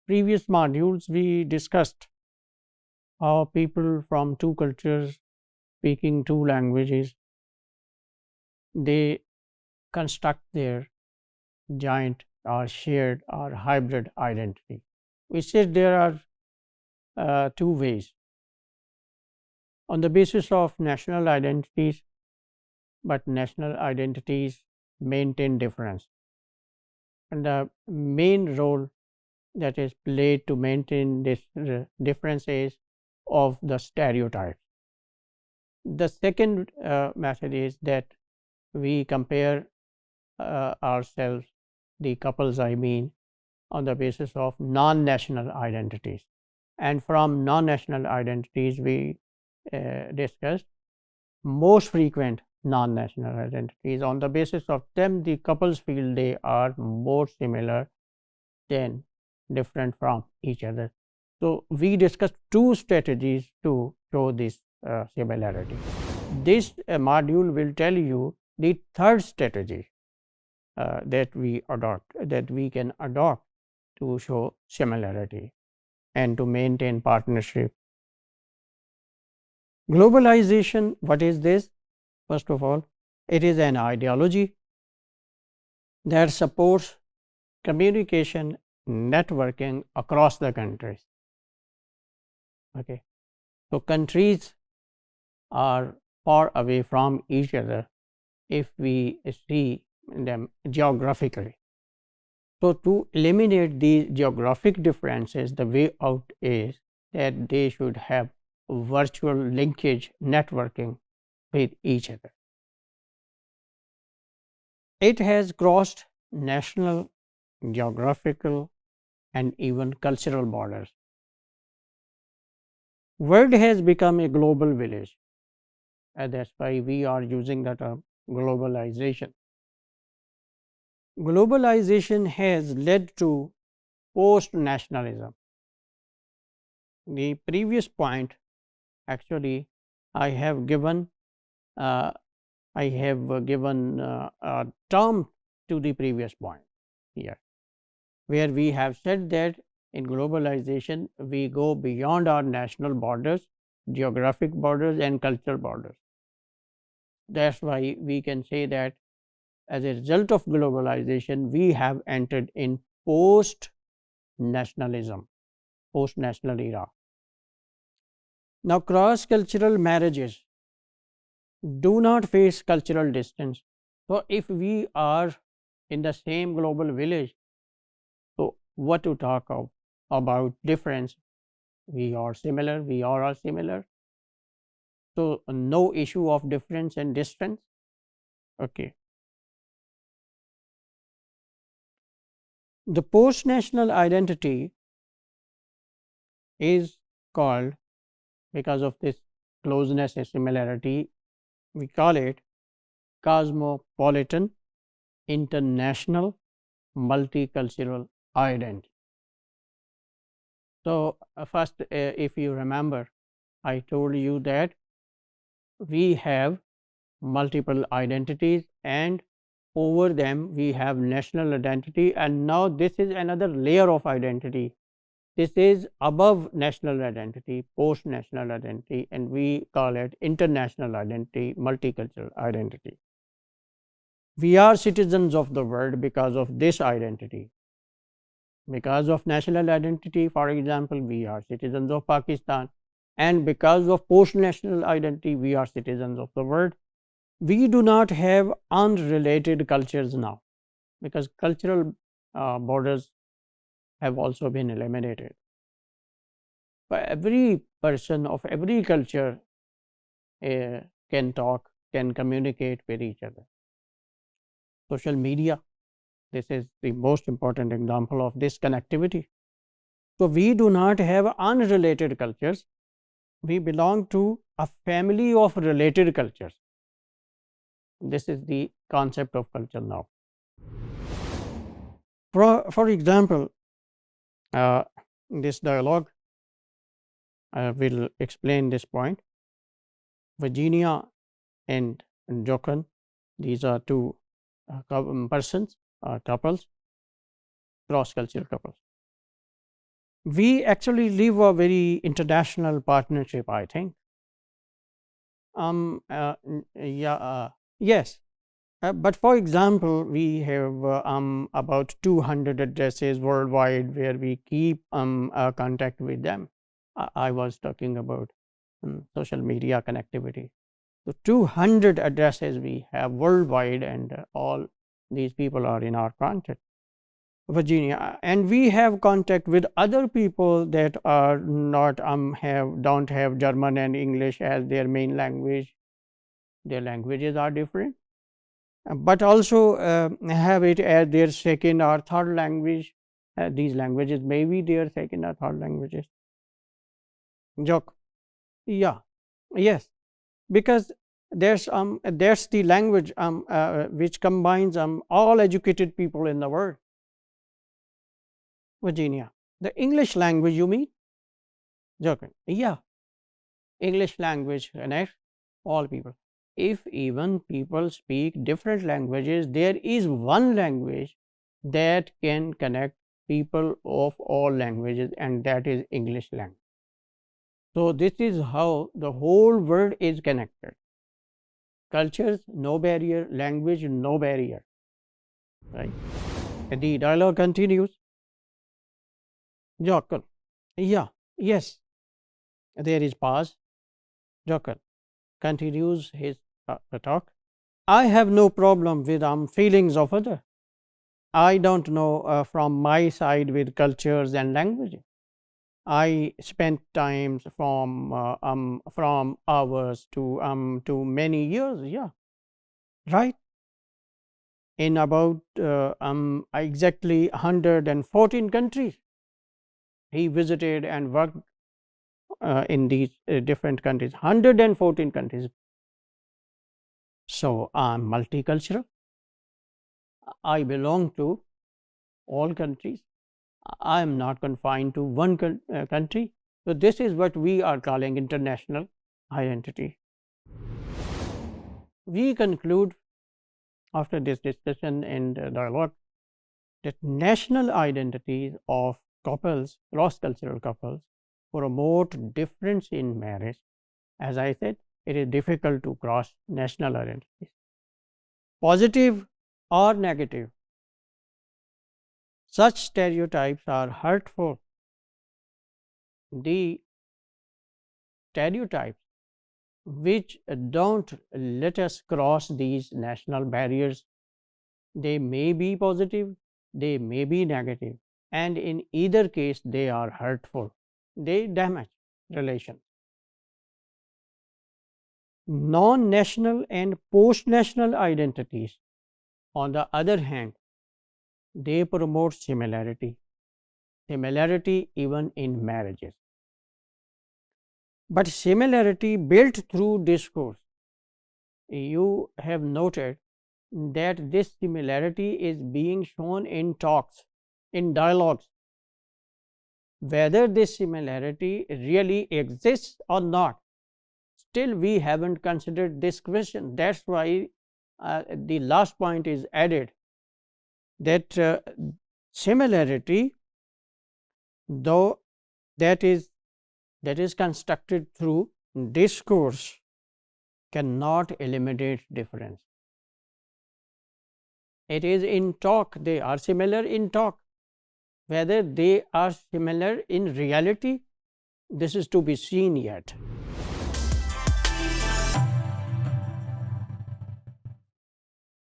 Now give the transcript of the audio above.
previous modules, we discussed how people from two cultures speaking two languages, they construct their joint or shared or hybrid identity. We said there are two ways on the basis of national identities, but national identities maintain difference, and the main role that is played to maintain this differences of the stereotypes. The second method is that we compare ourselves, the couples I mean, on the basis of non-national identities, and from non-national identities we discussed most frequent non-national identities. On the basis of them, the couples feel they are more similar than different from each other. So we discussed two strategies to show this similarity. This module will tell you the third strategy that we can adopt to show similarity and to maintain partnership. Globalization, what is this? First of all, it is an ideology that supports communication, networking across the countries. Okay, so countries are far away from each other if we see them geographically. So to eliminate these geographic differences, the way out is that they should have virtual linkage networking with each other. It has crossed national, geographical, and even cultural borders. World has become a global village, and that's why we are using the term globalization. Globalization has led to post-nationalism. The previous point, actually, I have given a term to the previous point here, where we have said that in globalization we go beyond our national borders, geographic borders, and cultural borders. That's why we can say that as a result of globalization, we have entered in post-nationalism, post-national era. Now, cross-cultural marriages do not face cultural distance. So, if we are in the same global village, so what to talk about difference? We are similar, we are all similar. So, no issue of difference and distance. Okay. The post-national identity is called, because of this closeness and similarity, we call it cosmopolitan, international, multicultural identity. So, first, if you remember, I told you that we have multiple identities, and over them we have national identity, and now this is another layer of identity. This is above national identity, post national identity, and we call it international identity, multicultural identity. We are citizens of the world because of this identity. Because of national identity, for example, we are citizens of Pakistan, and because of post national identity, we are citizens of the world. We do not have unrelated cultures now, because cultural borders have also been eliminated. But every person of every culture can talk, can communicate with each other. Social media, this is the most important example of this connectivity. So we do not have unrelated cultures. We belong to a family of related cultures. This is the concept of culture now. For example, this dialogue will explain this point. Virginia and Jochen, these are two persons, couples, cross-cultural couples. We actually live a very international partnership, I think. Yeah, yes. But for example, we have about 200 addresses worldwide where we keep contact with them. I was talking about social media connectivity. So 200 addresses we have worldwide, and all these people are in our contact. Virginia, and we have contact with other people that are not don't have German and English as their main language. Their languages are different, but also have it as their second or third language. These languages may be their second or third languages. Joke. Yeah. Yes. Because that's the language which combines all educated people in the world. Virginia. The English language, you mean? Joking. Yeah. English language connects all people. If even people speak different languages, there is one language that can connect people of all languages, and that is English language. So this is how the whole world is connected. Cultures, no barrier; language, no barrier. Right? And the dialogue continues. Jokel. Yeah. Yes. There is pause. Jokel continues his talk. I have no problem with feelings of other. I don't know from my side with cultures and languages. I spent times from hours to many years. Yeah, right. In about exactly 114 countries, he visited and worked in these different countries. 114 countries. So I'm multicultural. I belong to all countries. I am not confined to one country. So this is what we are calling international identity. We conclude after this discussion and dialogue that national identities of couples, cross-cultural couples, promote difference in marriage. As I said, it is difficult to cross national identities. Positive or negative, such stereotypes are hurtful. The stereotypes which don't let us cross these national barriers, they may be positive, they may be negative, and in either case they are hurtful. They damage relations. Non-national and post-national identities, on the other hand, they promote similarity, similarity even in marriages. But similarity built through discourse. You have noted that this similarity is being shown in talks, in dialogues. Whether this similarity really exists or not, still we haven't considered this question. That's why the last point is added, that similarity, though that is constructed through discourse, cannot eliminate difference. It is in talk, they are similar in talk. Whether they are similar in reality, this is to be seen yet.